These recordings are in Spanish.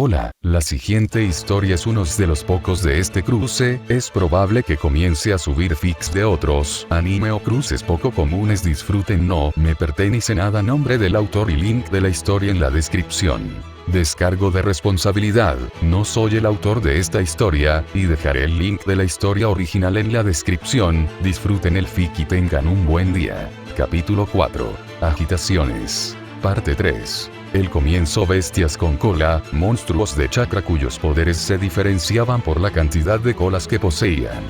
Hola, la siguiente historia es uno de los pocos de este cruce, es probable que comience a subir fics de otros anime o cruces poco comunes. Disfruten, no me pertenece nada. Nombre del autor y link de la historia en la descripción. Descargo de responsabilidad, no soy el autor de esta historia, y dejaré el link de la historia original en la descripción. Disfruten el fic y tengan un buen día. Capítulo 4. Agitaciones. Parte 3. El comienzo. Bestias con cola, monstruos de chakra cuyos poderes se diferenciaban por la cantidad de colas que poseían.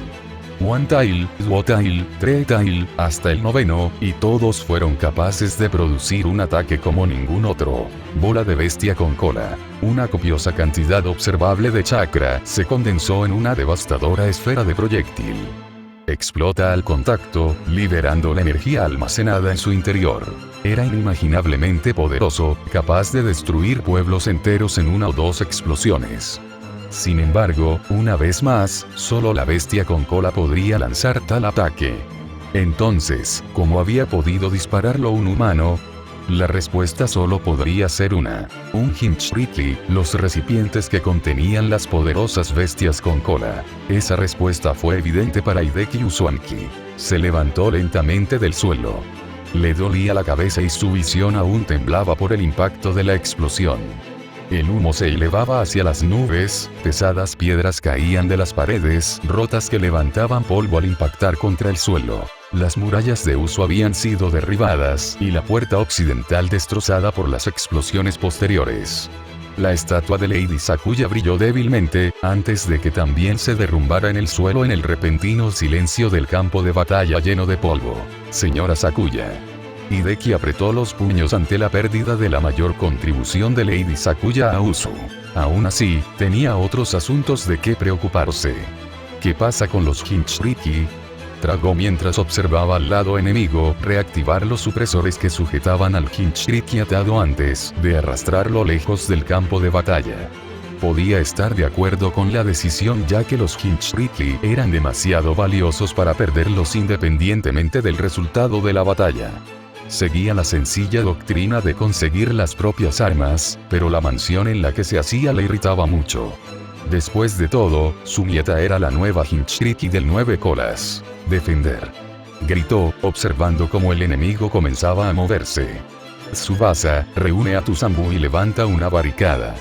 One Tail, Two Tail, Three Tail, hasta el noveno, y todos fueron capaces de producir un ataque como ningún otro. Bola de bestia con cola. Una copiosa cantidad observable de chakra se condensó en una devastadora esfera de proyectil. Explota al contacto, liberando la energía almacenada en su interior. Era inimaginablemente poderoso, capaz de destruir pueblos enteros en una o dos explosiones. Sin embargo, una vez más, solo la bestia con cola podría lanzar tal ataque. Entonces, ¿cómo había podido dispararlo un humano? La respuesta solo podría ser una. Un Hinchuriki, los recipientes que contenían las poderosas bestias con cola. Esa respuesta fue evidente para Hideki Uzumaki. Se levantó lentamente del suelo. Le dolía la cabeza y su visión aún temblaba por el impacto de la explosión. El humo se elevaba hacia las nubes, pesadas piedras caían de las paredes rotas que levantaban polvo al impactar contra el suelo. Las murallas de Uso habían sido derribadas y la puerta occidental destrozada por las explosiones posteriores. La estatua de Lady Sakuya brilló débilmente, antes de que también se derrumbara en el suelo en el repentino silencio del campo de batalla lleno de polvo. Señora Sakuya. Hideki apretó los puños ante la pérdida de la mayor contribución de Lady Sakuya a Uso. Aún así, tenía otros asuntos de qué preocuparse. ¿Qué pasa con los Hinchuriki? Tragó mientras observaba al lado enemigo reactivar los supresores que sujetaban al Hinchuriki atado antes de arrastrarlo lejos del campo de batalla. Podía estar de acuerdo con la decisión, ya que los Hinchuriki eran demasiado valiosos para perderlos independientemente del resultado de la batalla. Seguía la sencilla doctrina de conseguir las propias armas, pero la mansión en la que se hacía le irritaba mucho. Después de todo, su nieta era la nueva Hinchuriki del 9 colas. Defender. Gritó, observando cómo el enemigo comenzaba a moverse. Tsubasa, reúne a tu Sambu y levanta una barricada.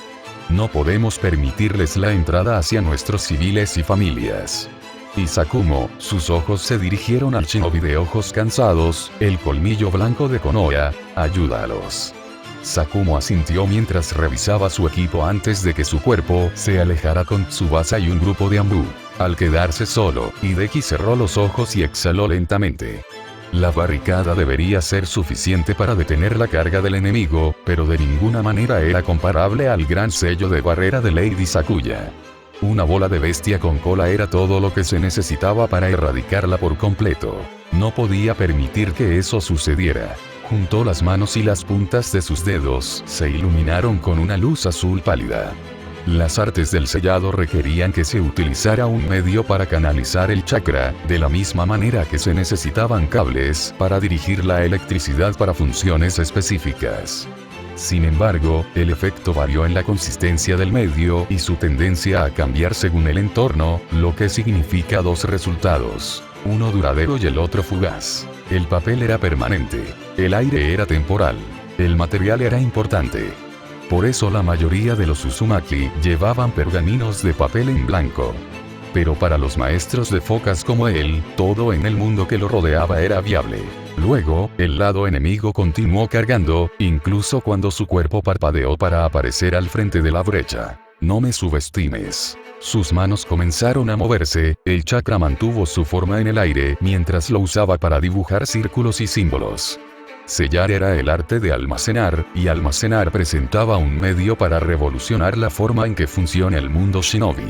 No podemos permitirles la entrada hacia nuestros civiles y familias. Y Sakumo, sus ojos se dirigieron al shinobi de ojos cansados, el colmillo blanco de Konoha, ayúdalos. Sakumo asintió mientras revisaba su equipo antes de que su cuerpo se alejara con Tsubasa y un grupo de Ambu. Al quedarse solo, Hideki cerró los ojos y exhaló lentamente. La barricada debería ser suficiente para detener la carga del enemigo, pero de ninguna manera era comparable al gran sello de barrera de Lady Sakuya. Una bola de bestia con cola era todo lo que se necesitaba para erradicarla por completo. No podía permitir que eso sucediera. Juntó las manos y las puntas de sus dedos se iluminaron con una luz azul pálida. Las artes del sellado requerían que se utilizara un medio para canalizar el chakra, de la misma manera que se necesitaban cables para dirigir la electricidad para funciones específicas. Sin embargo, el efecto varió en la consistencia del medio y su tendencia a cambiar según el entorno, lo que significa dos resultados. Uno duradero y el otro fugaz. El papel era permanente. El aire era temporal. El material era importante. Por eso la mayoría de los Uzumaki llevaban pergaminos de papel en blanco. Pero para los maestros de focas como él, todo en el mundo que lo rodeaba era viable. Luego, el lado enemigo continuó cargando, incluso cuando su cuerpo parpadeó para aparecer al frente de la brecha. No me subestimes. Sus manos comenzaron a moverse, el chakra mantuvo su forma en el aire mientras lo usaba para dibujar círculos y símbolos. Sellar era el arte de almacenar, y almacenar presentaba un medio para revolucionar la forma en que funciona el mundo shinobi.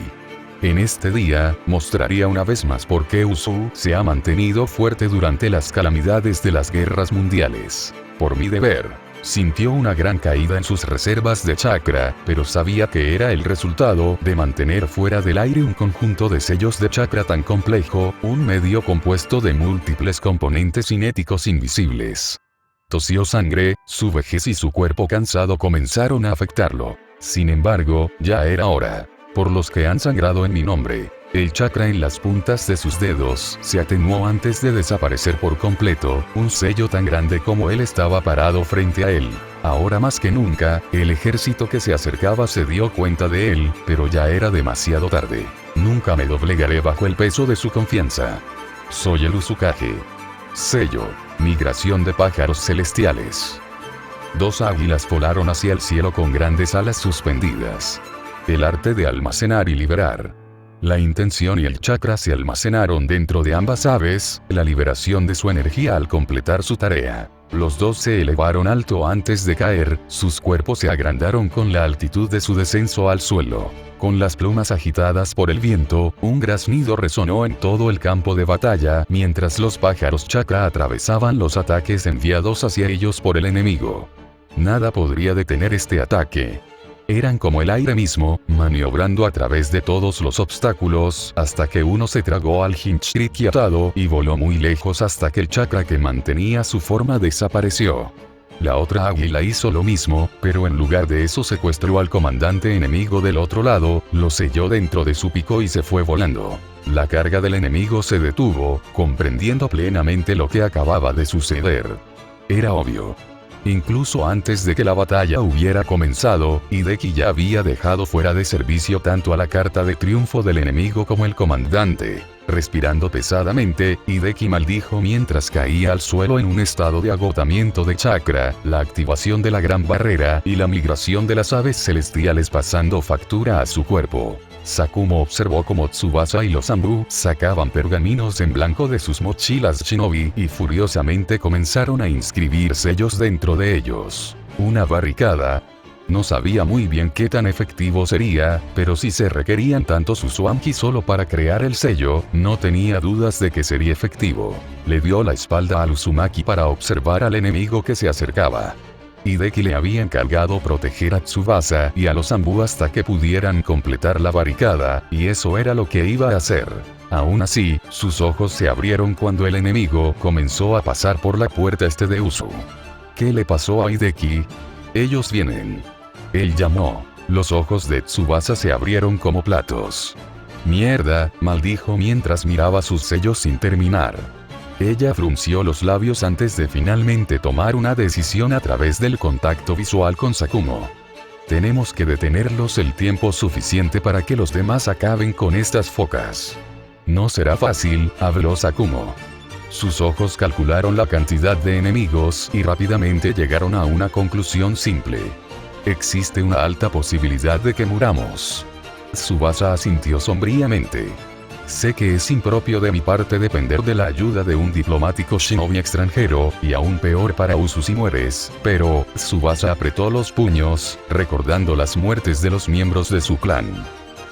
En este día, mostraría una vez más por qué Usu se ha mantenido fuerte durante las calamidades de las guerras mundiales. Por mi deber. Sintió una gran caída en sus reservas de chakra, pero sabía que era el resultado de mantener fuera del aire un conjunto de sellos de chakra tan complejo, un medio compuesto de múltiples componentes cinéticos invisibles. Tosió sangre, su vejez y su cuerpo cansado comenzaron a afectarlo. Sin embargo, ya era hora. Por los que han sangrado en mi nombre. El chakra en las puntas de sus dedos se atenuó antes de desaparecer por completo, un sello tan grande como él estaba parado frente a él. Ahora más que nunca, el ejército que se acercaba se dio cuenta de él, pero ya era demasiado tarde. Nunca me doblegaré bajo el peso de su confianza. Soy el Uzukage. Sello. Migración de pájaros celestiales. 2 águilas volaron hacia el cielo con grandes alas suspendidas. El arte de almacenar y liberar. La intención y el chakra se almacenaron dentro de ambas aves, la liberación de su energía al completar su tarea. Los dos se elevaron alto antes de caer, sus cuerpos se agrandaron con la altitud de su descenso al suelo. Con las plumas agitadas por el viento, un graznido resonó en todo el campo de batalla, mientras los pájaros chakra atravesaban los ataques enviados hacia ellos por el enemigo. Nada podría detener este ataque. Eran como el aire mismo, maniobrando a través de todos los obstáculos, hasta que uno se tragó al Jinchuriki atado y voló muy lejos hasta que el chakra que mantenía su forma desapareció. La otra águila hizo lo mismo, pero en lugar de eso secuestró al comandante enemigo del otro lado, lo selló dentro de su pico y se fue volando. La carga del enemigo se detuvo, comprendiendo plenamente lo que acababa de suceder. Era obvio. Incluso antes de que la batalla hubiera comenzado, Hideki ya había dejado fuera de servicio tanto a la carta de triunfo del enemigo como el comandante. Respirando pesadamente, Hideki maldijo mientras caía al suelo en un estado de agotamiento de chakra, la activación de la gran barrera y la migración de las aves celestiales pasando factura a su cuerpo. Sakumo observó cómo Tsubasa y los Anbu sacaban pergaminos en blanco de sus mochilas shinobi y furiosamente comenzaron a inscribir sellos dentro de ellos. Una barricada. No sabía muy bien qué tan efectivo sería, pero si se requerían tantos Uzumaki solo para crear el sello, no tenía dudas de que sería efectivo. Le dio la espalda al Uzumaki para observar al enemigo que se acercaba. Hideki le había encargado proteger a Tsubasa y a los Anbu hasta que pudieran completar la barricada, y eso era lo que iba a hacer. Aún así, sus ojos se abrieron cuando el enemigo comenzó a pasar por la puerta este de Usu. ¿Qué le pasó a Hideki? Ellos vienen. Él llamó. Los ojos de Tsubasa se abrieron como platos. Mierda, maldijo mientras miraba sus sellos sin terminar. Ella frunció los labios antes de finalmente tomar una decisión a través del contacto visual con Sakumo. Tenemos que detenerlos el tiempo suficiente para que los demás acaben con estas focas. No será fácil, habló Sakumo. Sus ojos calcularon la cantidad de enemigos y rápidamente llegaron a una conclusión simple. Existe una alta posibilidad de que muramos. Tsubasa asintió sombríamente. Sé que es impropio de mi parte depender de la ayuda de un diplomático shinobi extranjero, y aún peor para Usu si mueres, pero, Tsubasa apretó los puños, recordando las muertes de los miembros de su clan.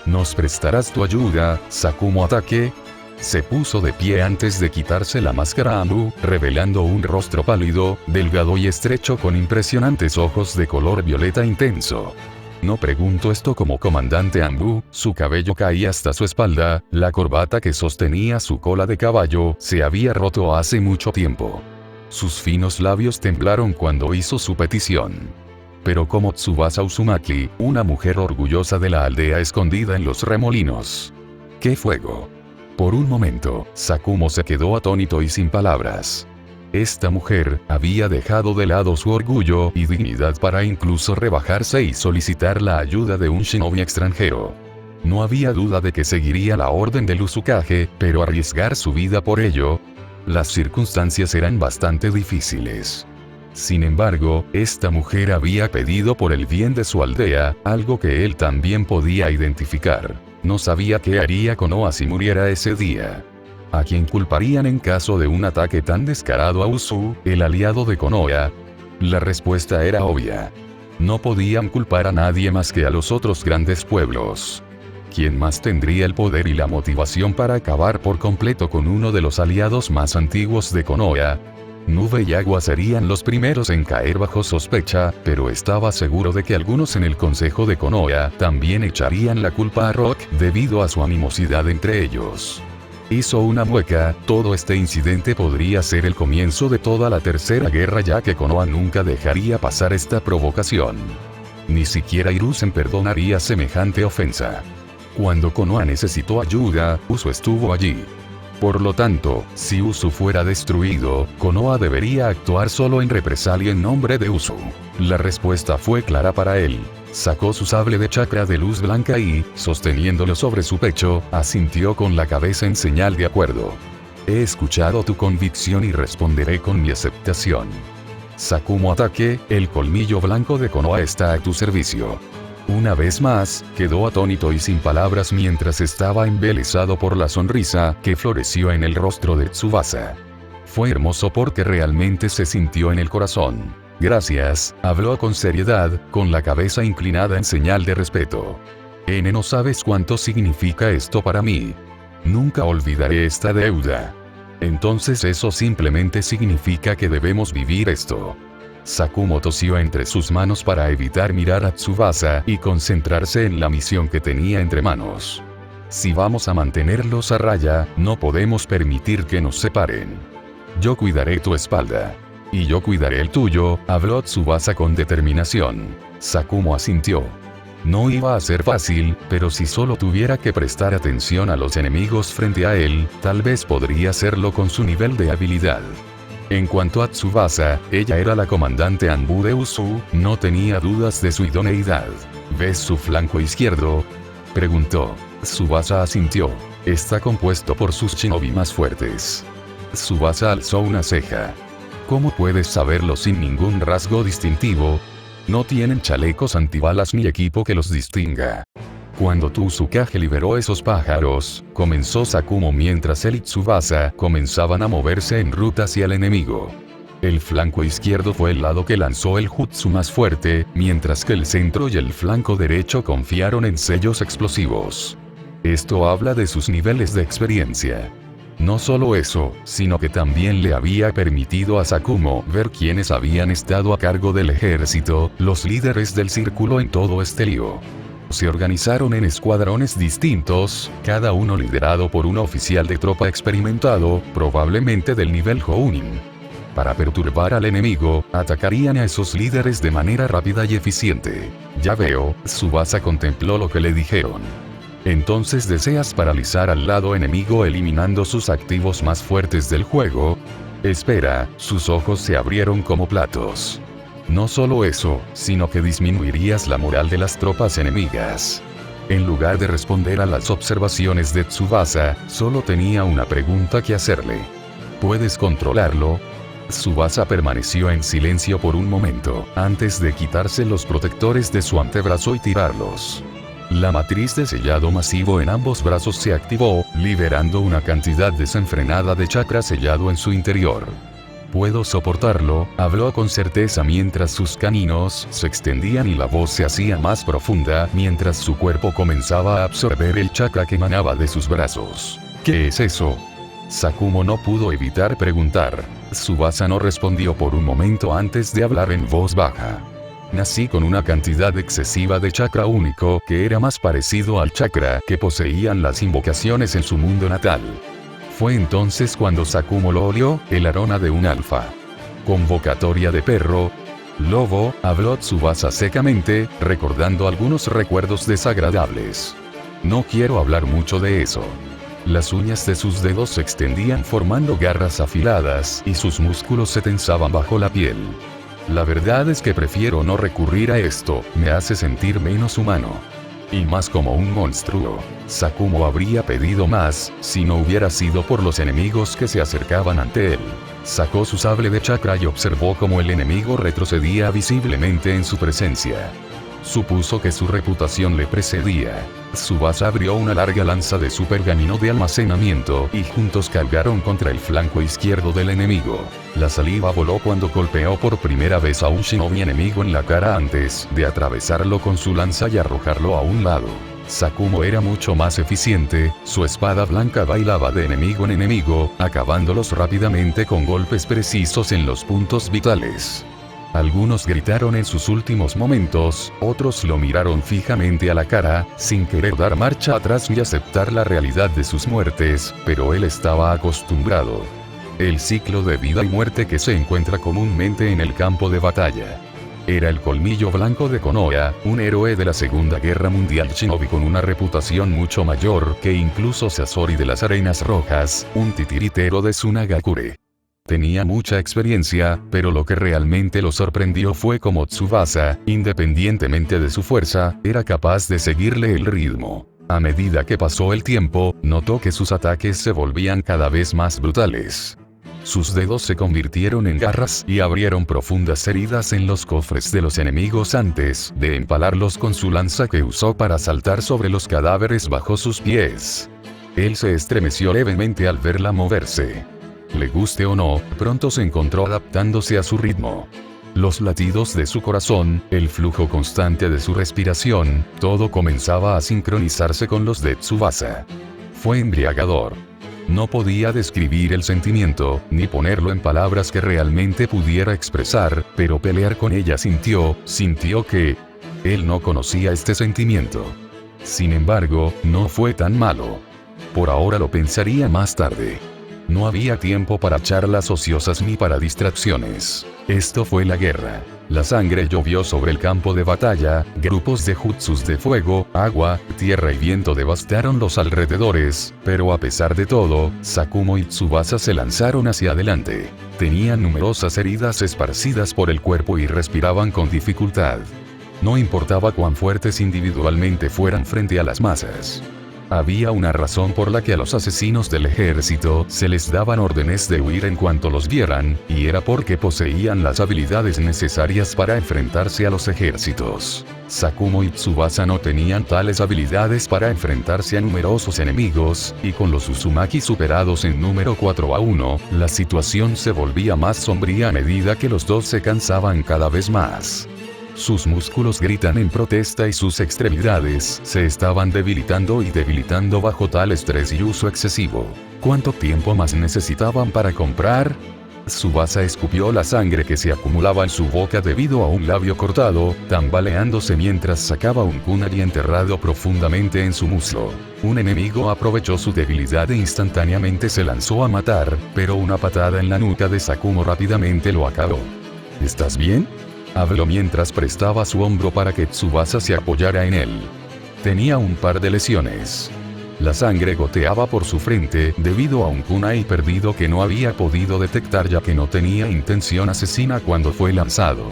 ¿Nos prestarás tu ayuda, Sakumo Atake? Se puso de pie antes de quitarse la máscara Anbu, revelando un rostro pálido, delgado y estrecho con impresionantes ojos de color violeta intenso. No pregunto esto como comandante Anbu, su cabello caía hasta su espalda, la corbata que sostenía su cola de caballo se había roto hace mucho tiempo. Sus finos labios temblaron cuando hizo su petición. Pero como Tsubasa Uzumaki, una mujer orgullosa de la aldea escondida en los remolinos. ¡Qué fuego! Por un momento, Sakumo se quedó atónito y sin palabras. Esta mujer había dejado de lado su orgullo y dignidad para incluso rebajarse y solicitar la ayuda de un shinobi extranjero. No había duda de que seguiría la orden del Uzukage, pero arriesgar su vida por ello. Las circunstancias eran bastante difíciles. Sin embargo, esta mujer había pedido por el bien de su aldea, algo que él también podía identificar. No sabía qué haría Konoha si muriera ese día. ¿A quién culparían en caso de un ataque tan descarado a Usu, el aliado de Konoha? La respuesta era obvia. No podían culpar a nadie más que a los otros grandes pueblos. ¿Quién más tendría el poder y la motivación para acabar por completo con uno de los aliados más antiguos de Konoha? Nube y Agua serían los primeros en caer bajo sospecha, pero estaba seguro de que algunos en el consejo de Konoha también echarían la culpa a Rock debido a su animosidad entre ellos. Hizo una mueca, todo este incidente podría ser el comienzo de toda la tercera guerra ya que Konoha nunca dejaría pasar esta provocación. Ni siquiera Hiruzen perdonaría semejante ofensa. Cuando Konoha necesitó ayuda, Usu estuvo allí. Por lo tanto, si Usu fuera destruido, Konoha debería actuar solo en represalia en nombre de Usu. La respuesta fue clara para él. Sacó su sable de chakra de luz blanca y, sosteniéndolo sobre su pecho, asintió con la cabeza en señal de acuerdo. He escuchado tu convicción y responderé con mi aceptación. Sakumo Ataque, el colmillo blanco de Konoha está a tu servicio. Una vez más, quedó atónito y sin palabras mientras estaba embelesado por la sonrisa que floreció en el rostro de Tsubasa. Fue hermoso porque realmente se sintió en el corazón. Gracias, habló con seriedad, con la cabeza inclinada en señal de respeto. No sabes cuánto significa esto para mí. Nunca olvidaré esta deuda. Entonces eso simplemente significa que debemos vivir esto. Sakumo tosió entre sus manos para evitar mirar a Tsubasa y concentrarse en la misión que tenía entre manos. Si vamos a mantenerlos a raya, no podemos permitir que nos separen. Yo cuidaré tu espalda. Y yo cuidaré el tuyo, habló Tsubasa con determinación. Sakumo asintió. No iba a ser fácil, pero si solo tuviera que prestar atención a los enemigos frente a él, tal vez podría hacerlo con su nivel de habilidad. En cuanto a Tsubasa, ella era la comandante Anbu de Usu, no tenía dudas de su idoneidad. ¿Ves su flanco izquierdo?, preguntó. Tsubasa asintió. Está compuesto por sus shinobi más fuertes. Tsubasa alzó una ceja. ¿Cómo puedes saberlo sin ningún rasgo distintivo? No tienen chalecos antibalas ni equipo que los distinga. Cuando Tsukage liberó esos pájaros, comenzó Sakumo mientras él y Tsubasa comenzaban a moverse en ruta hacia el enemigo. El flanco izquierdo fue el lado que lanzó el jutsu más fuerte, mientras que el centro y el flanco derecho confiaron en sellos explosivos. Esto habla de sus niveles de experiencia. No solo eso, sino que también le había permitido a Sakumo ver quiénes habían estado a cargo del ejército, los líderes del círculo en todo este lío. Se organizaron en escuadrones distintos, cada uno liderado por un oficial de tropa experimentado, probablemente del nivel Jounin. Para perturbar al enemigo, atacarían a esos líderes de manera rápida y eficiente. Ya veo, Tsubasa contempló lo que le dijeron. Entonces deseas paralizar al lado enemigo eliminando sus activos más fuertes del juego. Espera, sus ojos se abrieron como platos. No solo eso, sino que disminuirías la moral de las tropas enemigas. En lugar de responder a las observaciones de Tsubasa, solo tenía una pregunta que hacerle. ¿Puedes controlarlo? Tsubasa permaneció en silencio por un momento, antes de quitarse los protectores de su antebrazo y tirarlos. La matriz de sellado masivo en ambos brazos se activó, liberando una cantidad desenfrenada de chakra sellado en su interior. Puedo soportarlo, habló con certeza mientras sus caninos se extendían y la voz se hacía más profunda mientras su cuerpo comenzaba a absorber el chakra que emanaba de sus brazos. ¿Qué es eso? Sakumo no pudo evitar preguntar. Tsubasa no respondió por un momento antes de hablar en voz baja. Nací con una cantidad excesiva de chakra único que era más parecido al chakra que poseían las invocaciones en su mundo natal. Fue entonces cuando Sakumo lo olió, el aroma de un alfa. Convocatoria de perro. Lobo, habló Tsubasa secamente, recordando algunos recuerdos desagradables. No quiero hablar mucho de eso. Las uñas de sus dedos se extendían formando garras afiladas y sus músculos se tensaban bajo la piel. La verdad es que prefiero no recurrir a esto, me hace sentir menos humano. Y más como un monstruo. Sakumo habría pedido más, si no hubiera sido por los enemigos que se acercaban ante él. Sacó su sable de chakra y observó cómo el enemigo retrocedía visiblemente en su presencia. Supuso que su reputación le precedía. Tsubasa abrió una larga lanza de su pergamino de almacenamiento y juntos cargaron contra el flanco izquierdo del enemigo. La saliva voló cuando golpeó por primera vez a un shinobi enemigo en la cara antes de atravesarlo con su lanza y arrojarlo a un lado. Sakumo era mucho más eficiente, su espada blanca bailaba de enemigo en enemigo, acabándolos rápidamente con golpes precisos en los puntos vitales. Algunos gritaron en sus últimos momentos, otros lo miraron fijamente a la cara, sin querer dar marcha atrás y aceptar la realidad de sus muertes, pero él estaba acostumbrado. El ciclo de vida y muerte que se encuentra comúnmente en el campo de batalla. Era el colmillo blanco de Konoha, un héroe de la Segunda Guerra Mundial shinobi con una reputación mucho mayor que incluso Sasori de las Arenas Rojas, un titiritero de Tsunagakure. Tenía mucha experiencia, pero lo que realmente lo sorprendió fue cómo Tsubasa, independientemente de su fuerza, era capaz de seguirle el ritmo. A medida que pasó el tiempo, notó que sus ataques se volvían cada vez más brutales. Sus dedos se convirtieron en garras y abrieron profundas heridas en los cofres de los enemigos antes de empalarlos con su lanza que usó para saltar sobre los cadáveres bajo sus pies. Él se estremeció levemente al verla moverse. Le guste o no, pronto se encontró adaptándose a su ritmo. Los latidos de su corazón, el flujo constante de su respiración, todo comenzaba a sincronizarse con los de Tsubasa. Fue embriagador. No podía describir el sentimiento, ni ponerlo en palabras que realmente pudiera expresar, pero pelear con ella sintió que él no conocía este sentimiento. Sin embargo, no fue tan malo. Por ahora lo pensaría más tarde. No había tiempo para charlas ociosas ni para distracciones. Esto fue la guerra. La sangre llovió sobre el campo de batalla, grupos de jutsus de fuego, agua, tierra y viento devastaron los alrededores, pero a pesar de todo, Sakumo y Tsubasa se lanzaron hacia adelante. Tenían numerosas heridas esparcidas por el cuerpo y respiraban con dificultad. No importaba cuán fuertes individualmente fueran frente a las masas. Había una razón por la que a los asesinos del ejército se les daban órdenes de huir en cuanto los vieran, y era porque poseían las habilidades necesarias para enfrentarse a los ejércitos. Sakumo y Tsubasa no tenían tales habilidades para enfrentarse a numerosos enemigos, y con los Uzumaki superados en número 4-1, la situación se volvía más sombría a medida que los dos se cansaban cada vez más. Sus músculos gritan en protesta y sus extremidades se estaban debilitando y debilitando bajo tal estrés y uso excesivo. ¿Cuánto tiempo más necesitaban para comprar? Tsubasa escupió la sangre que se acumulaba en su boca debido a un labio cortado, tambaleándose mientras sacaba un kunai enterrado profundamente en su muslo. Un enemigo aprovechó su debilidad e instantáneamente se lanzó a matar, pero una patada en la nuca de Sakumo rápidamente lo acabó. ¿Estás bien?, habló mientras prestaba su hombro para que Tsubasa se apoyara en él. Tenía un par de lesiones. La sangre goteaba por su frente debido a un kunai perdido que no había podido detectar ya que no tenía intención asesina cuando fue lanzado.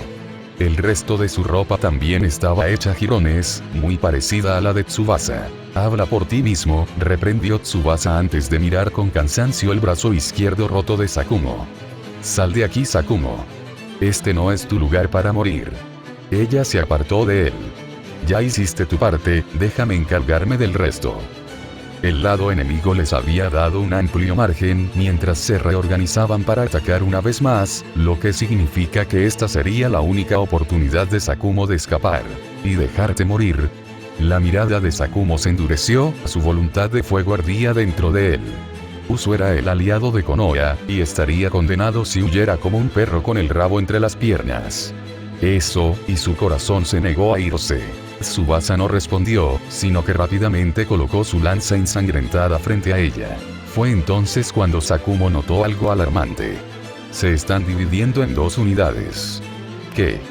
El resto de su ropa también estaba hecha jirones, muy parecida a la de Tsubasa. Habla por ti mismo, reprendió Tsubasa antes de mirar con cansancio el brazo izquierdo roto de Sakumo. Sal de aquí, Sakumo. Este no es tu lugar para morir. Ella se apartó de él. Ya hiciste tu parte, déjame encargarme del resto. El lado enemigo les había dado un amplio margen mientras se reorganizaban para atacar una vez más, lo que significa que esta sería la única oportunidad de Sakumo de escapar y dejarte morir. La mirada de Sakumo se endureció, su voluntad de fuego ardía dentro de él. Uso era el aliado de Konoha, y estaría condenado si huyera como un perro con el rabo entre las piernas. Eso, y su corazón se negó a irse. Tsubasa no respondió, sino que rápidamente colocó su lanza ensangrentada frente a ella. Fue entonces cuando Sakumo notó algo alarmante. Se están dividiendo en dos unidades. ¿Qué?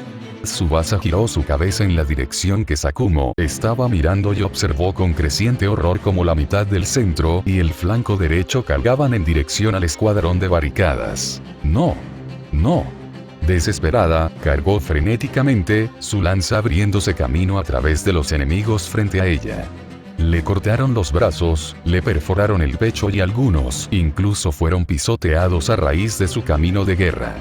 Tsubasa giró su cabeza en la dirección que Sakumo estaba mirando y observó con creciente horror cómo la mitad del centro y el flanco derecho cargaban en dirección al escuadrón de barricadas. ¡No! ¡No! Desesperada, cargó frenéticamente, su lanza abriéndose camino a través de los enemigos frente a ella. Le cortaron los brazos, le perforaron el pecho y algunos incluso fueron pisoteados a raíz de su camino de guerra.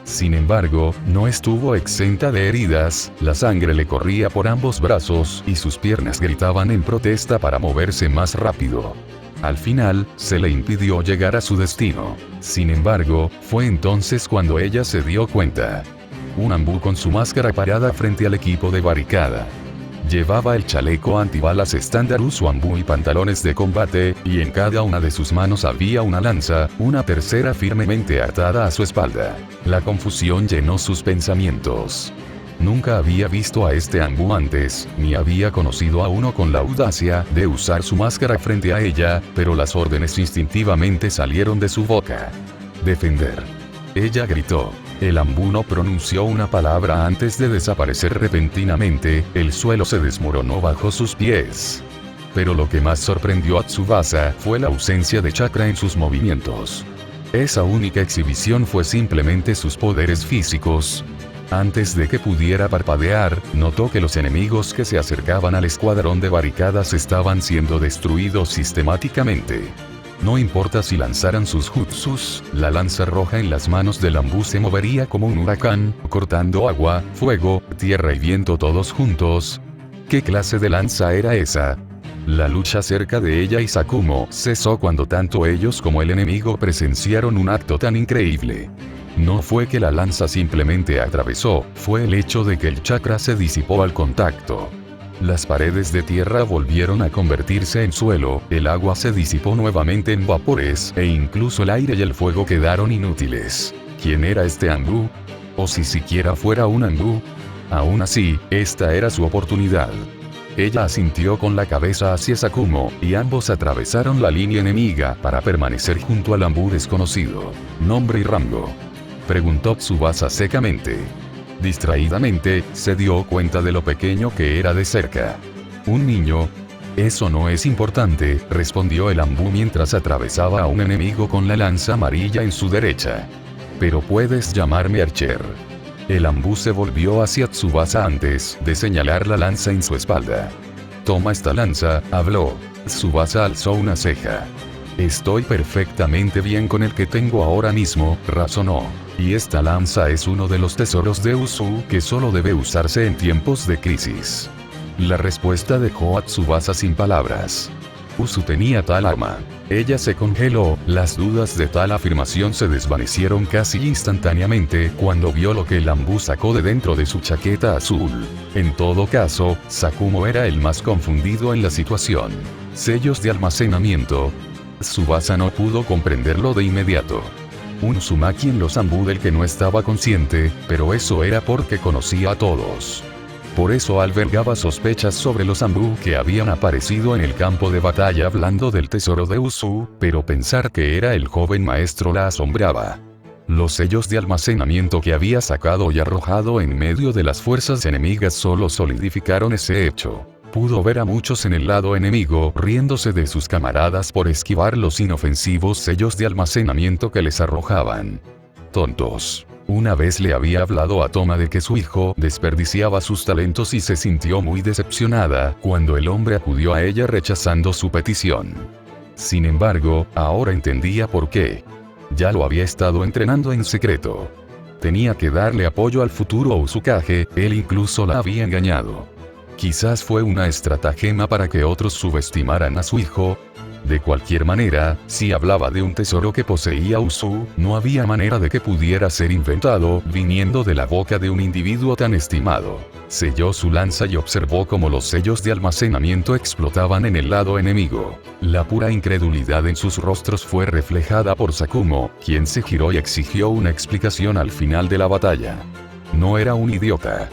Sin embargo, no estuvo exenta de heridas, la sangre le corría por ambos brazos y sus piernas gritaban en protesta para moverse más rápido. Al final, se le impidió llegar a su destino. Sin embargo, fue entonces cuando ella se dio cuenta. Un Anbu con su máscara parada frente al equipo de barricada. Llevaba el chaleco antibalas estándar uso Anbu y pantalones de combate, y en cada una de sus manos había una lanza, una tercera firmemente atada a su espalda. La confusión llenó sus pensamientos. Nunca había visto a este Anbu antes, ni había conocido a uno con la audacia de usar su máscara frente a ella, pero las órdenes instintivamente salieron de su boca. Defender. Ella gritó. El ambú no pronunció una palabra antes de desaparecer repentinamente, el suelo se desmoronó bajo sus pies. Pero lo que más sorprendió a Tsubasa fue la ausencia de chakra en sus movimientos. Esa única exhibición fue simplemente sus poderes físicos. Antes de que pudiera parpadear, notó que los enemigos que se acercaban al escuadrón de barricadas estaban siendo destruidos sistemáticamente. No importa si lanzaran sus jutsus, la lanza roja en las manos del ambú se movería como un huracán, cortando agua, fuego, tierra y viento todos juntos. ¿Qué clase de lanza era esa? La lucha cerca de ella y Sakumo cesó cuando tanto ellos como el enemigo presenciaron un acto tan increíble. No fue que la lanza simplemente atravesó, fue el hecho de que el chakra se disipó al contacto. Las paredes de tierra volvieron a convertirse en suelo, el agua se disipó nuevamente en vapores, e incluso el aire y el fuego quedaron inútiles. ¿Quién era este ambú? ¿O si siquiera fuera un ambú? Aún así, esta era su oportunidad. Ella asintió con la cabeza hacia Sakumo, y ambos atravesaron la línea enemiga para permanecer junto al ambú desconocido. ¿Nombre y rango?, preguntó Tsubasa secamente. Distraídamente, se dio cuenta de lo pequeño que era de cerca. ¿Un niño? Eso no es importante, respondió el ambú mientras atravesaba a un enemigo con la lanza amarilla en su derecha. Pero puedes llamarme Archer. El ambú se volvió hacia Tsubasa antes de señalar la lanza en su espalda. Toma esta lanza, habló. Tsubasa alzó una ceja. Estoy perfectamente bien con el que tengo ahora mismo, razonó. Y esta lanza es uno de los tesoros de Usu que solo debe usarse en tiempos de crisis. La respuesta dejó a Tsubasa sin palabras. Usu tenía tal arma. Ella se congeló, las dudas de tal afirmación se desvanecieron casi instantáneamente cuando vio lo que el ambú sacó de dentro de su chaqueta azul. En todo caso, Sakumo era el más confundido en la situación. Sellos de almacenamiento. Tsubasa no pudo comprenderlo de inmediato. Un Uzumaki en los ambú del que no estaba consciente, pero eso era porque conocía a todos. Por eso albergaba sospechas sobre los ambú que habían aparecido en el campo de batalla hablando del tesoro de Usu, pero pensar que era el joven maestro la asombraba. Los sellos de almacenamiento que había sacado y arrojado en medio de las fuerzas enemigas solo solidificaron ese hecho. Pudo ver a muchos en el lado enemigo riéndose de sus camaradas por esquivar los inofensivos sellos de almacenamiento que les arrojaban. Tontos. Una vez le había hablado a Toma de que su hijo desperdiciaba sus talentos y se sintió muy decepcionada cuando el hombre acudió a ella rechazando su petición. Sin embargo, ahora entendía por qué. Ya lo había estado entrenando en secreto. Tenía que darle apoyo al futuro Uzukage, él incluso la había engañado. Quizás fue una estratagema para que otros subestimaran a su hijo. De cualquier manera, si hablaba de un tesoro que poseía Usu, no había manera de que pudiera ser inventado, viniendo de la boca de un individuo tan estimado. Selló su lanza y observó cómo los sellos de almacenamiento explotaban en el lado enemigo. La pura incredulidad en sus rostros fue reflejada por Sakumo, quien se giró y exigió una explicación al final de la batalla. No era un idiota.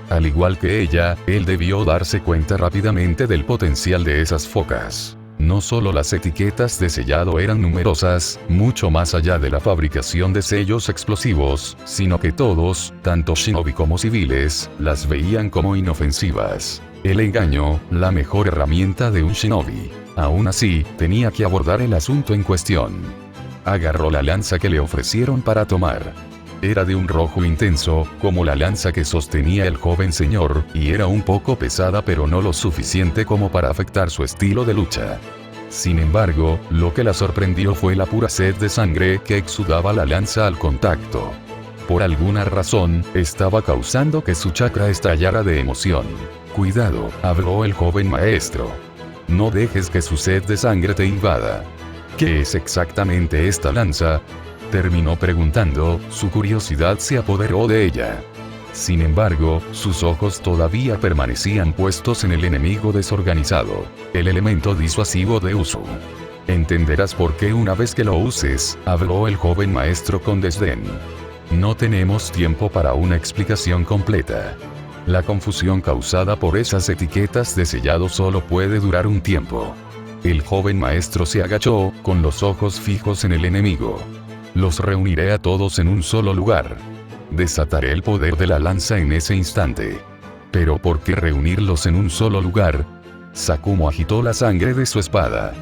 Al igual que ella, él debió darse cuenta rápidamente del potencial de esas focas. No solo las etiquetas de sellado eran numerosas, mucho más allá de la fabricación de sellos explosivos, sino que todos, tanto shinobi como civiles, las veían como inofensivas. El engaño, la mejor herramienta de un shinobi. Aún así, tenía que abordar el asunto en cuestión. Agarró la lanza que le ofrecieron para tomar. Era de un rojo intenso, como la lanza que sostenía el joven señor, y era un poco pesada pero no lo suficiente como para afectar su estilo de lucha. Sin embargo, lo que la sorprendió fue la pura sed de sangre que exudaba la lanza al contacto. Por alguna razón, estaba causando que su chakra estallara de emoción. Cuidado, habló el joven maestro. No dejes que su sed de sangre te invada. ¿Qué es exactamente esta lanza?, terminó preguntando, su curiosidad se apoderó de ella. Sin embargo, sus ojos todavía permanecían puestos en el enemigo desorganizado, el elemento disuasivo de Usu. Entenderás por qué una vez que lo uses, habló el joven maestro con desdén. No tenemos tiempo para una explicación completa. La confusión causada por esas etiquetas de sellado solo puede durar un tiempo. El joven maestro se agachó, con los ojos fijos en el enemigo. Los reuniré a todos en un solo lugar. Desataré el poder de la lanza en ese instante. Pero ¿por qué reunirlos en un solo lugar? Sakumo agitó la sangre de su espada.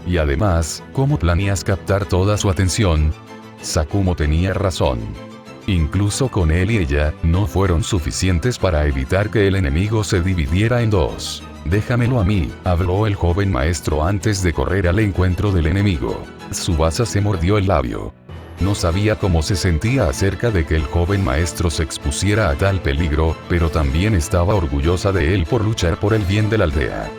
Y además, ¿cómo planeas captar toda su atención? Sakumo tenía razón. Incluso con él y ella, no fueron suficientes para evitar que el enemigo se dividiera en dos. Déjamelo a mí, habló el joven maestro antes de correr al encuentro del enemigo. Tsubasa se mordió el labio. No sabía cómo se sentía acerca de que el joven maestro se expusiera a tal peligro, pero también estaba orgullosa de él por luchar por el bien de la aldea.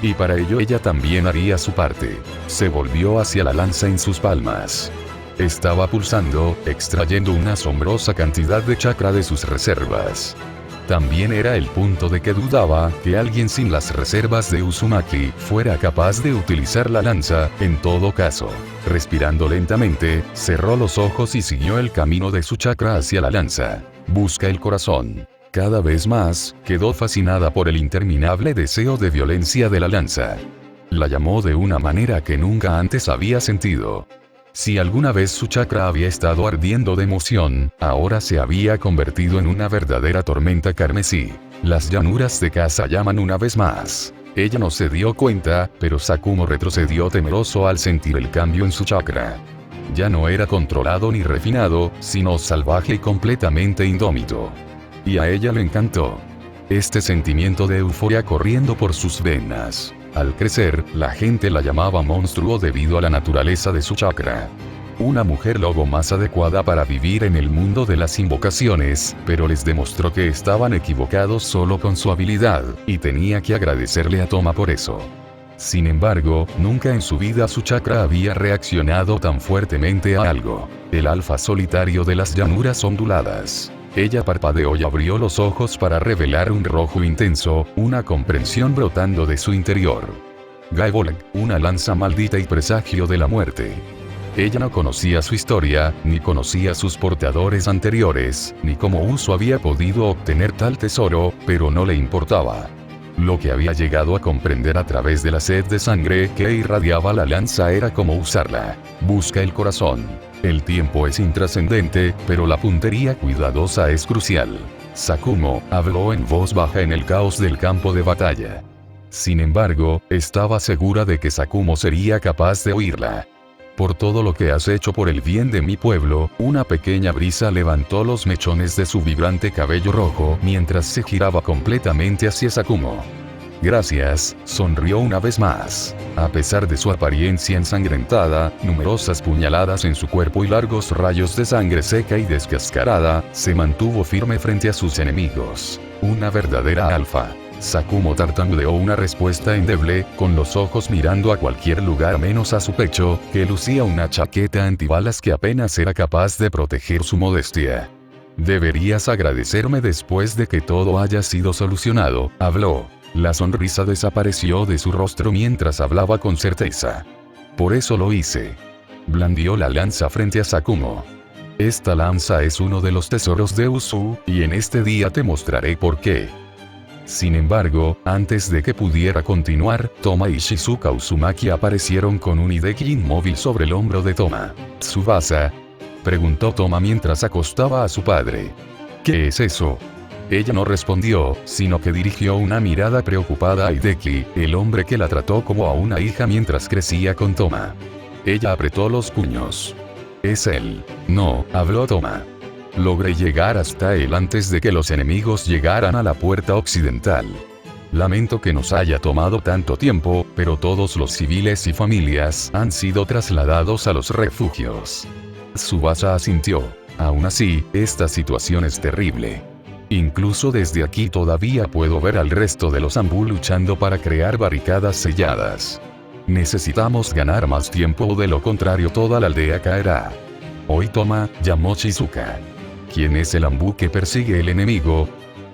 Y para ello ella también haría su parte. Se volvió hacia la lanza en sus palmas. Estaba pulsando, extrayendo una asombrosa cantidad de chakra de sus reservas. También era el punto de que dudaba que alguien sin las reservas de Uzumaki fuera capaz de utilizar la lanza. En todo caso, respirando lentamente, cerró los ojos y siguió el camino de su chakra hacia la lanza. Busca el corazón. Cada vez más, quedó fascinada por el interminable deseo de violencia de la lanza. La llamó de una manera que nunca antes había sentido. Si alguna vez su chakra había estado ardiendo de emoción, ahora se había convertido en una verdadera tormenta carmesí. Las llanuras de casa llaman una vez más. Ella no se dio cuenta, pero Sakumo retrocedió temeroso al sentir el cambio en su chakra. Ya no era controlado ni refinado, sino salvaje y completamente indómito. Y a ella le encantó. Este sentimiento de euforia corriendo por sus venas. Al crecer, la gente la llamaba monstruo debido a la naturaleza de su chakra. Una mujer lobo más adecuada para vivir en el mundo de las invocaciones, pero les demostró que estaban equivocados solo con su habilidad, y tenía que agradecerle a Toma por eso. Sin embargo, nunca en su vida su chakra había reaccionado tan fuertemente a algo. El alfa solitario de las llanuras onduladas. Ella parpadeó y abrió los ojos para revelar un rojo intenso, una comprensión brotando de su interior. Gaebolg, una lanza maldita y presagio de la muerte. Ella no conocía su historia, ni conocía sus portadores anteriores, ni cómo Uso había podido obtener tal tesoro, pero no le importaba. Lo que había llegado a comprender a través de la sed de sangre que irradiaba la lanza era cómo usarla. Busca el corazón. El tiempo es intrascendente, pero la puntería cuidadosa es crucial. Sakumo habló en voz baja en el caos del campo de batalla. Sin embargo, estaba segura de que Sakumo sería capaz de oírla. Por todo lo que has hecho por el bien de mi pueblo, una pequeña brisa levantó los mechones de su vibrante cabello rojo mientras se giraba completamente hacia Sakumo. Gracias, sonrió una vez más. A pesar de su apariencia ensangrentada, numerosas puñaladas en su cuerpo y largos rayos de sangre seca y descascarada, se mantuvo firme frente a sus enemigos. Una verdadera alfa. Sakumo tartamudeó una respuesta endeble, con los ojos mirando a cualquier lugar menos a su pecho, que lucía una chaqueta antibalas que apenas era capaz de proteger su modestia. Deberías agradecerme después de que todo haya sido solucionado, habló. La sonrisa desapareció de su rostro mientras hablaba con certeza. Por eso lo hice. Blandió la lanza frente a Sakumo. Esta lanza es uno de los tesoros de Usu, y en este día te mostraré por qué. Sin embargo, antes de que pudiera continuar, Toma y Shizuka Uzumaki aparecieron con un Hideki inmóvil sobre el hombro de Toma. ¿Tsubasa?, preguntó Toma mientras acostaba a su padre. ¿Qué es eso? Ella no respondió, sino que dirigió una mirada preocupada a Hideki, el hombre que la trató como a una hija mientras crecía con Toma. Ella apretó los puños. Es él. No, habló Toma. Logré llegar hasta él antes de que los enemigos llegaran a la puerta occidental. Lamento que nos haya tomado tanto tiempo, pero todos los civiles y familias han sido trasladados a los refugios. Tsubasa asintió. Aún así, esta situación es terrible. Incluso desde aquí todavía puedo ver al resto de los Anbu luchando para crear barricadas selladas. Necesitamos ganar más tiempo o de lo contrario toda la aldea caerá. Hoy Toma, llamó Shizuka. ¿Quién es el Anbu que persigue el enemigo?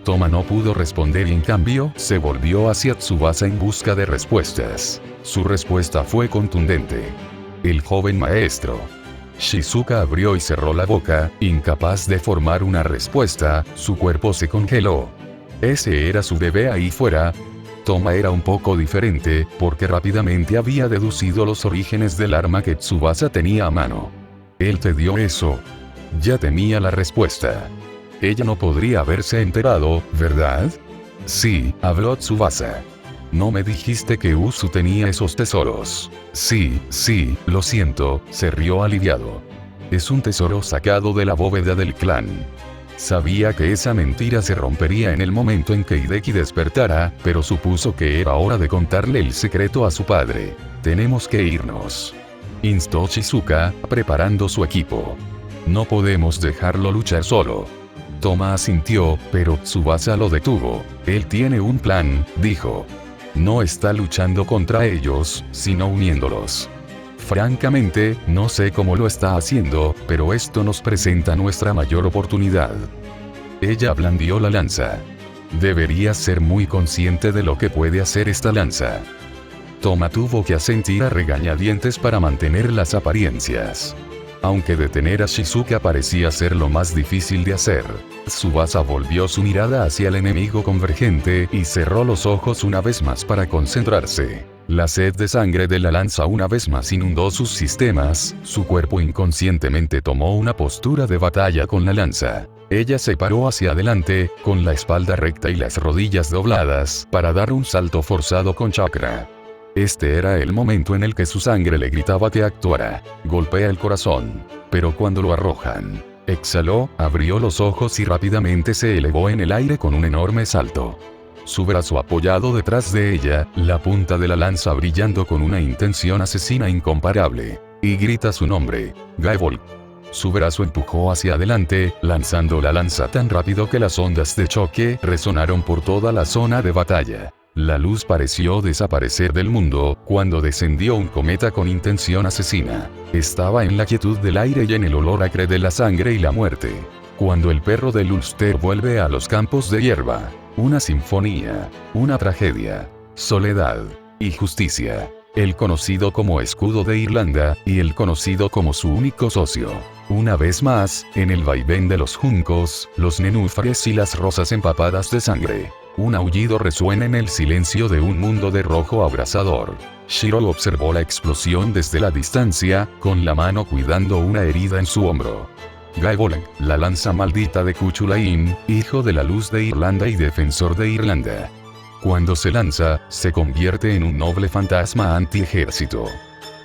Toma no pudo responder y en cambio, se volvió hacia Tsubasa en busca de respuestas. Su respuesta fue contundente. El joven maestro. Shizuka abrió y cerró la boca, incapaz de formar una respuesta, su cuerpo se congeló. ¿Ese era su bebé ahí fuera? Toma era un poco diferente, porque rápidamente había deducido los orígenes del arma que Tsubasa tenía a mano. Él te dio eso. Ya temía la respuesta. Ella no podría haberse enterado, ¿verdad? Sí, habló Tsubasa. No me dijiste que Usu tenía esos tesoros. Sí, lo siento, se rió aliviado. Es un tesoro sacado de la bóveda del clan. Sabía que esa mentira se rompería en el momento en que Hideki despertara, pero supuso que era hora de contarle el secreto a su padre. Tenemos que irnos, instó Shizuka, preparando su equipo. No podemos dejarlo luchar solo. Toma asintió, pero Tsubasa lo detuvo. Él tiene un plan, dijo. No está luchando contra ellos, sino uniéndolos. Francamente, no sé cómo lo está haciendo, pero esto nos presenta nuestra mayor oportunidad. Ella blandió la lanza. Deberías ser muy consciente de lo que puede hacer esta lanza. Toma tuvo que asentir a regañadientes para mantener las apariencias. Aunque detener a Shizuka parecía ser lo más difícil de hacer, Tsubasa volvió su mirada hacia el enemigo convergente y cerró los ojos una vez más para concentrarse. La sed de sangre de la lanza una vez más inundó sus sistemas, su cuerpo inconscientemente tomó una postura de batalla con la lanza. Ella se paró hacia adelante, con la espalda recta y las rodillas dobladas, para dar un salto forzado con chakra. Este era el momento en el que su sangre le gritaba que actuara. Golpea el corazón. Pero cuando lo arrojan. Exhaló, abrió los ojos y rápidamente se elevó en el aire con un enorme salto. Su brazo apoyado detrás de ella, la punta de la lanza brillando con una intención asesina incomparable. Y grita su nombre. Gaebolg. Su brazo empujó hacia adelante, lanzando la lanza tan rápido que las ondas de choque resonaron por toda la zona de batalla. La luz pareció desaparecer del mundo, cuando descendió un cometa con intención asesina. Estaba en la quietud del aire y en el olor acre de la sangre y la muerte. Cuando el perro del Ulster vuelve a los campos de hierba. Una sinfonía, una tragedia, soledad y justicia. El conocido como escudo de Irlanda, y el conocido como su único socio. Una vez más, en el vaivén de los juncos, los nenúfares y las rosas empapadas de sangre. Un aullido resuena en el silencio de un mundo de rojo abrasador. Shiro observó la explosión desde la distancia, con la mano cuidando una herida en su hombro. Gaebolg, la lanza maldita de Cuchulain, hijo de la luz de Irlanda y defensor de Irlanda. Cuando se lanza, se convierte en un noble fantasma anti-ejército.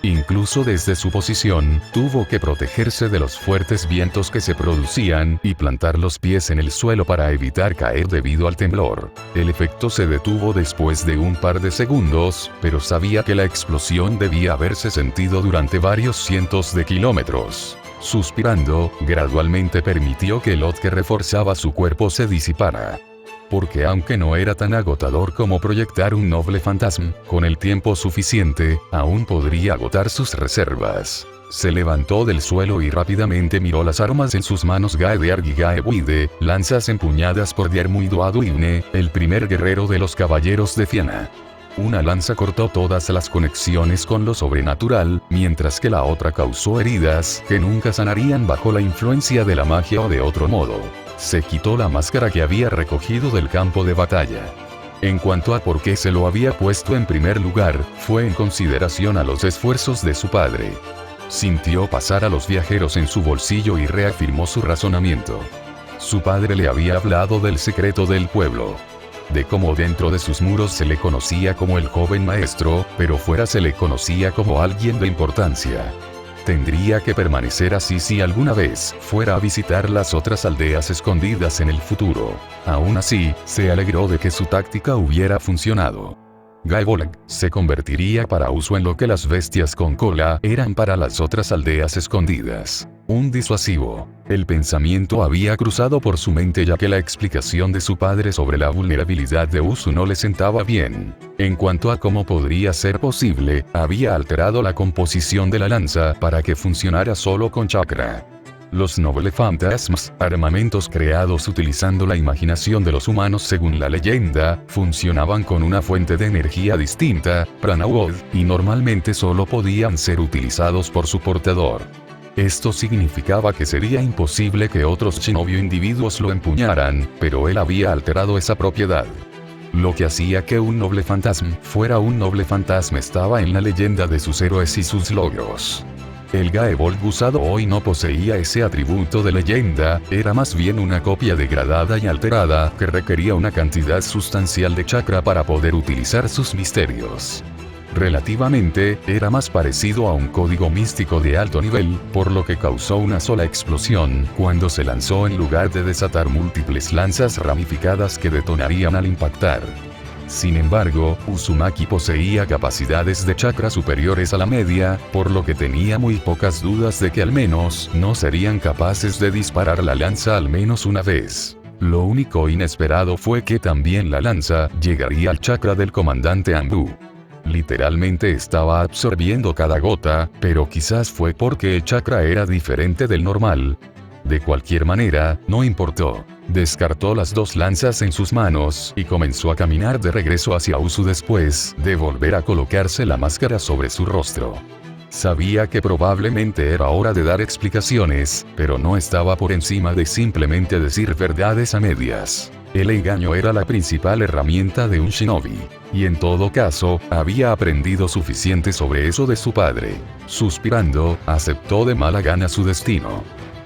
Incluso desde su posición, tuvo que protegerse de los fuertes vientos que se producían y plantar los pies en el suelo para evitar caer debido al temblor. El efecto se detuvo después de un par de segundos, pero sabía que la explosión debía haberse sentido durante varios cientos de kilómetros. Suspirando, gradualmente permitió que el od que reforzaba su cuerpo se disipara. Porque aunque no era tan agotador como proyectar un noble fantasma, con el tiempo suficiente, aún podría agotar sus reservas. Se levantó del suelo y rápidamente miró las armas en sus manos. Gaedearg y Gaebuide, lanzas empuñadas por Diarmuidoaduine, el primer guerrero de los caballeros de Fianna. Una lanza cortó todas las conexiones con lo sobrenatural, mientras que la otra causó heridas que nunca sanarían bajo la influencia de la magia o de otro modo. Se quitó la máscara que había recogido del campo de batalla. En cuanto a por qué se lo había puesto en primer lugar, fue en consideración a los esfuerzos de su padre. Sintió pasar a los viajeros en su bolsillo y reafirmó su razonamiento. Su padre le había hablado del secreto del pueblo. De cómo dentro de sus muros se le conocía como el joven maestro, pero fuera se le conocía como alguien de importancia. Tendría que permanecer así si alguna vez fuera a visitar las otras aldeas escondidas en el futuro. Aún así, se alegró de que su táctica hubiera funcionado. Gaebolg se convertiría para uso en lo que las bestias con cola eran para las otras aldeas escondidas. Un disuasivo. El pensamiento había cruzado por su mente ya que la explicación de su padre sobre la vulnerabilidad de Usu no le sentaba bien. En cuanto a cómo podría ser posible, había alterado la composición de la lanza para que funcionara solo con chakra. Los noble fantasmas, armamentos creados utilizando la imaginación de los humanos según la leyenda, funcionaban con una fuente de energía distinta, Pranawod, y normalmente solo podían ser utilizados por su portador. Esto significaba que sería imposible que otros shinobi individuos lo empuñaran, pero él había alterado esa propiedad. Lo que hacía que un noble fantasma fuera un noble fantasma estaba en la leyenda de sus héroes y sus logros. El Gaebolg usado hoy no poseía ese atributo de leyenda, era más bien una copia degradada y alterada que requería una cantidad sustancial de chakra para poder utilizar sus misterios. Relativamente, era más parecido a un código místico de alto nivel, por lo que causó una sola explosión cuando se lanzó en lugar de desatar múltiples lanzas ramificadas que detonarían al impactar. Sin embargo, Uzumaki poseía capacidades de chakra superiores a la media, por lo que tenía muy pocas dudas de que al menos no serían capaces de disparar la lanza al menos una vez. Lo único inesperado fue que también la lanza llegaría al chakra del comandante Anbu. Literalmente estaba absorbiendo cada gota, pero quizás fue porque el chakra era diferente del normal. De cualquier manera, no importó. Descartó las dos lanzas en sus manos y comenzó a caminar de regreso hacia Usu después de volver a colocarse la máscara sobre su rostro. Sabía que probablemente era hora de dar explicaciones, pero no estaba por encima de simplemente decir verdades a medias. El engaño era la principal herramienta de un shinobi, y en todo caso, había aprendido suficiente sobre eso de su padre. Suspirando, aceptó de mala gana su destino.